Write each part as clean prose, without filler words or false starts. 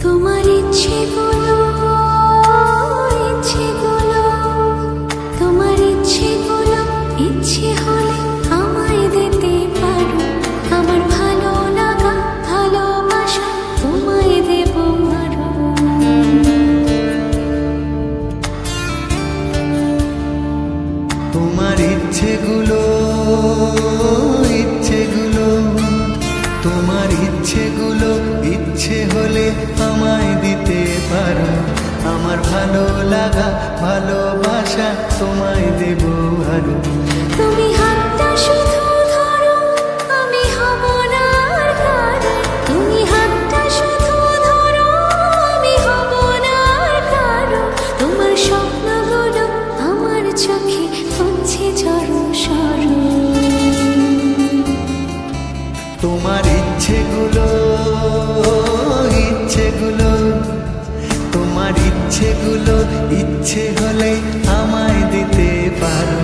তোমার ইচ্ছেগুলো তোমার ইচ্ছেগুলো ইচ্ছে হলে আমায় দিতে পারো। আমার ভালো লাগা ভালোবাসা তোমায় দেব আরো। তোমার ইচ্ছেগুলো তোমার ইচ্ছেগুলো ইচ্ছে হলে আমায় দিতে পারো। আমার ভালো লাগা ভালোবাসা তোমায় দেব আরো। তুমি হাতটা শুধু ধরো, আমি হব না আর কারো। তুমি হাতটা শুধু ধরো, আমি হব না আর কারো। তোমার স্বপ্নগুলো আমার চোখে হচ্ছে ঝড় সরো। তোমার ইচ্ছেগুলো তোমার ইচ্ছেগুলো ইচ্ছে হলে আমায় দিতে পারো।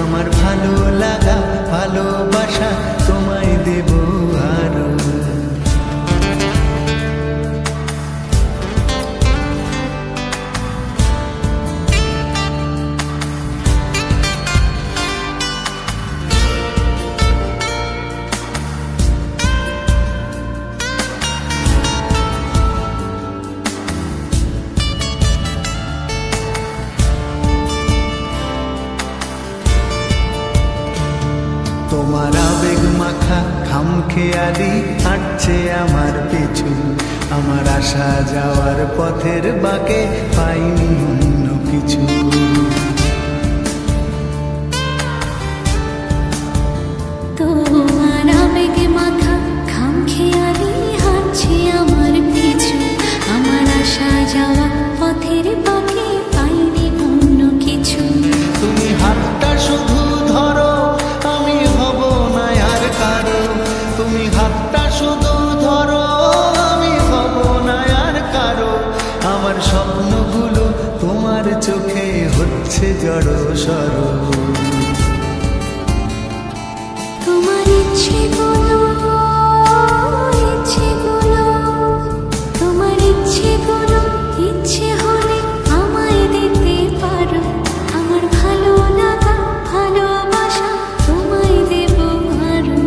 আমার ভালো লাগা ভালোবাসা তোমায় দেব আরো। তোমার আবেগ মাখা খামখেয়ালি হাঁটছে আমার পিছু। আমার আসা যাওয়ার পথের বাঁকে পাইনি অন্য কিছু। তোমার আবেগ মাখা খামখেয়ালি হাঁটছে আমার পিছু। আমার আসা যাওয়া পথের বাঁকে পাইনি অন্য কিছু। তুমি হাতটা শুধু ধরো, আমি হব না আর কারো। তুমি হাতটা শুধু ধরো, আমি হব না আর কারো। আমার স্বপ্নগুলো তোমার চোখে হচ্ছে জড় সরো। তোমার ইচ্ছেগুলো তোমার ইচ্ছেগুলো ইচ্ছে হলে আমায় দিতে পারো। আমার ভালো লাগা ভালোবাসা তোমায় দেব আরো।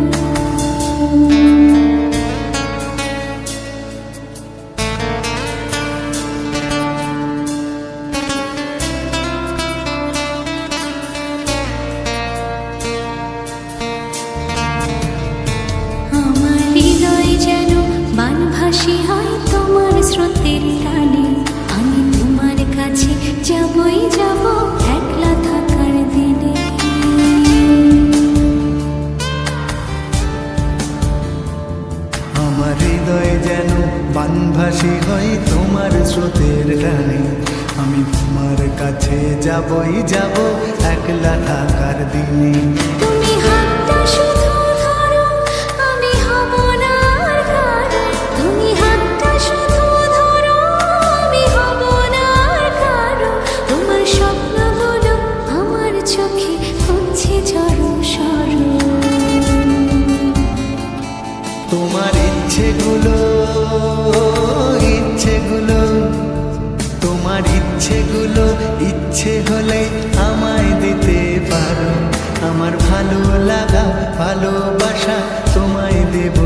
আমার হৃদয় যেন বানভাসী হয় তোমার স্রোতের টানে। আমি তোমার কাছে যাবই যাব একলা থাকার দিনে। আমার হৃদয় যেন বানভাসী হয় তোমার স্রোতের টানে। আমি তোমার কাছে যাবই যাব একলা থাকার দিনে। তুমি হাতটা শুধু ধরো, আমি হব না আর কারো। তুমি হাতটা শুধু ধরো, আমি হব না আর কারো। তোমার স্বপ্নগুলো আমার চোখে হচ্ছে ঝড় সরো। তোমার ইচ্ছেগুলো তোমার ইচ্ছেগুলো ইচ্ছে হলে আমায় দিতে পারো। আমার ভালো লাগা ভালোবাসা তোমায় দেব।